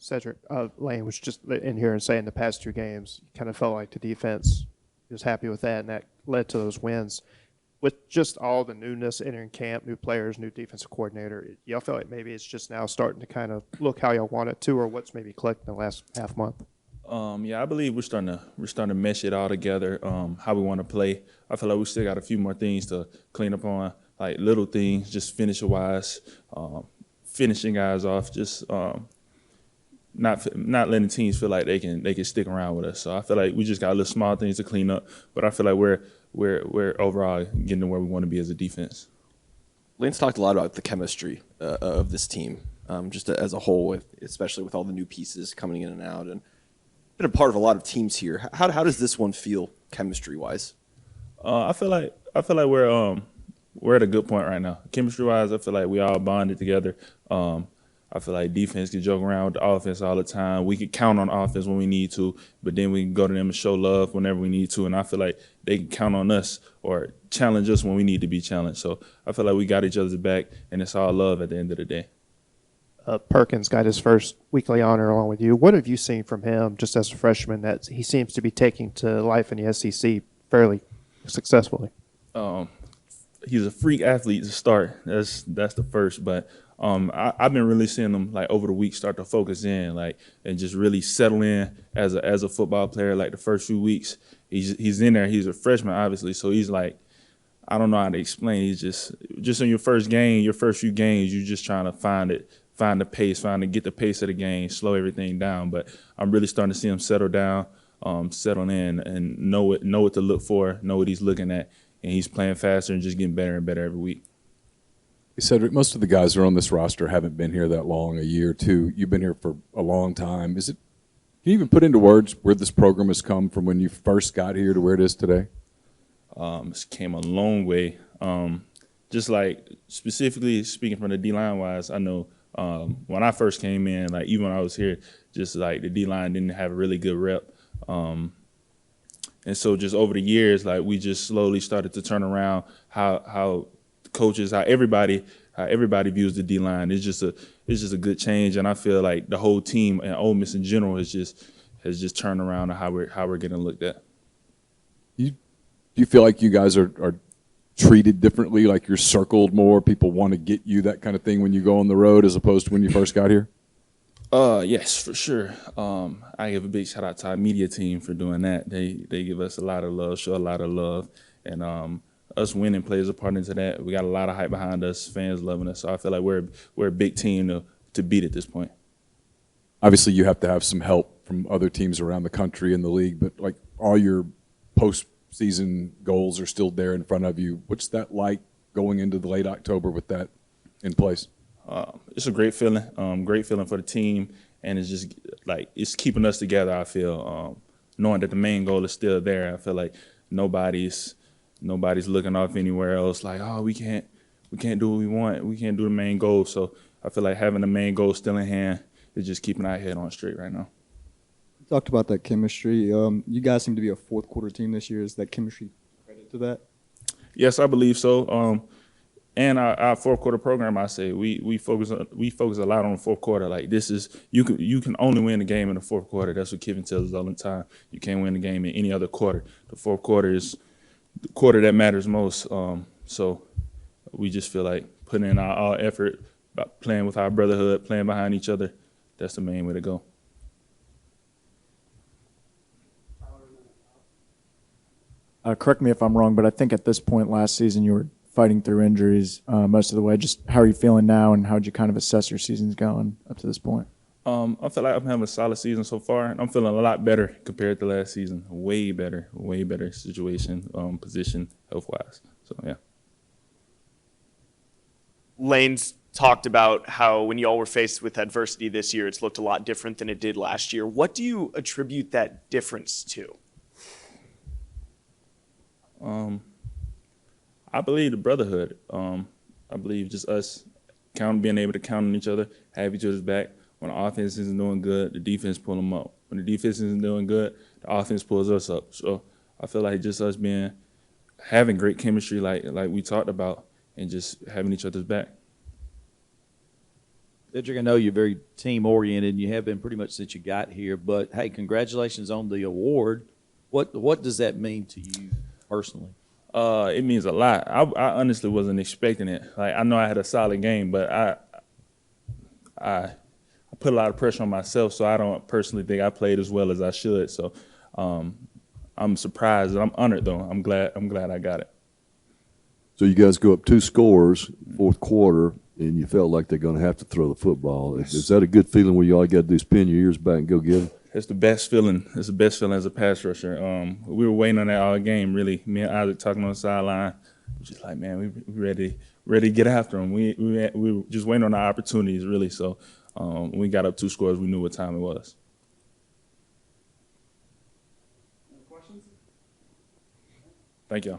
Cedric, Lane was just in here and saying the past 2 games, kind of felt like the defense was happy with that, and that led to those wins. With just all the newness entering camp, new players, new defensive coordinator, y'all feel like maybe it's just now starting to kind of look how y'all want it to, or what's maybe clicked in the last half month? Yeah, I believe we're starting to mesh it all together. How we want to play. I feel like we still got a few more things to clean up on, like little things, just finisher wise, finishing guys off, just not letting teams feel like they can stick around with us. So I feel like we just got little small things to clean up, but I feel like we're overall getting to where we want to be as a defense. Lane's talked a lot about the chemistry of this team, just as a whole, especially with all the new pieces coming in and out, and been a part of a lot of teams here. How does this one feel chemistry wise? I feel like we're at a good point right now. Chemistry wise, I feel like we all bonded together. I feel like defense can joke around with the offense all the time. We can count on offense when we need to, but then we can go to them and show love whenever we need to. And I feel like they can count on us or challenge us when we need to be challenged. So I feel like we got each other's back, and it's all love at the end of the day. Perkins got his first weekly honor along with you. What have you seen from him just as a freshman that he seems to be taking to life in the SEC fairly successfully? He's a freak athlete to start. That's the first, but I've been really seeing him like over the week start to focus in, like, and just really settle in as a football player. Like the first few weeks, he's in there. He's a freshman, obviously, so he's like, I don't know how to explain. He's just in your first game, your first few games, you're just trying to find the pace, get the pace of the game, slow everything down. But I'm really starting to see him settle down, settle in, and know what to look for, know what he's looking at, and he's playing faster and just getting better and better every week. Cedric, most of the guys who are on this roster haven't been here that long, a year or two. You've been here for a long time. Can you even put into words where this program has come from when you first got here to where it is today? It's came a long way. Just like specifically speaking from the D-line wise, I know when I first came in, like even when I was here, just like the D-line didn't have a really good rep. And so just over the years, like we just slowly started to turn around how coaches, how everybody views the D-line. It's just a good change, and I feel like the whole team and Ole Miss in general has just turned around to how we're getting looked at. Do you feel like you guys are treated differently, like you're circled more, people want to get you, that kind of thing when you go on the road as opposed to when you first got here? Yes, for sure. I give a big shout out to our media team for doing that. They give us a lot of love, show a lot of love, and us winning plays a part into that. We got a lot of hype behind us, fans loving us. So I feel like we're a big team to beat at this point. Obviously, you have to have some help from other teams around the country and the league, but like all your postseason goals are still there in front of you. What's that like going into the late October with that in place? It's a great feeling for the team, and it's just like it's keeping us together. I feel knowing that the main goal is still there. I feel like nobody's looking off anywhere else. Like, oh, we can't do what we want. We can't do the main goal. So I feel like having the main goal still in hand is just keeping our head on straight right now. You talked about that chemistry. You guys seem to be a fourth quarter team this year. Is that chemistry credit to that? Yes, I believe so. And our fourth quarter program, I say we focus a lot on the fourth quarter. Like this is you can only win the game in the fourth quarter. That's what Kevin tells us all the time. You can't win the game in any other quarter. The fourth quarter is the quarter that matters most. So we just feel like putting in our effort, about playing with our brotherhood, playing behind each other. That's the main way to go. Correct me if I'm wrong, but I think at this point last season you were fighting through injuries most of the way. Just how are you feeling now, and how would you kind of assess your season's going up to this point? I feel like I'm having a solid season so far, and I'm feeling a lot better compared to last season. Way better situation, position, health-wise. So, yeah. Lane's talked about how when y'all were faced with adversity this year, it's looked a lot different than it did last year. What do you attribute that difference to? I believe the brotherhood. I believe just us being able to count on each other, have each other's back. When the offense isn't doing good, the defense pull them up. When the defense isn't doing good, the offense pulls us up. So I feel like just us having great chemistry, like we talked about, and just having each other's back. Cedric, I know you're very team oriented, and you have been pretty much since you got here. But hey, congratulations on the award. What does that mean to you personally? It means a lot. I honestly wasn't expecting it. Like, I know I had a solid game, but I put a lot of pressure on myself, so I don't personally think I played as well as I should. So I'm surprised. I'm honored though. I'm glad I got it. So you guys go up 2 scores, fourth quarter, and you felt like they're going to have to throw the football. Is that a good feeling where you all got to do is pin your ears back and go get them? It's the best feeling. It's the best feeling as a pass rusher. We were waiting on that all game, really. Me and Isaac talking on the sideline. Just like, man, we ready to get after them. We were just waiting on our opportunities, really. So when we got up 2 scores, we knew what time it was. Questions? Thank you.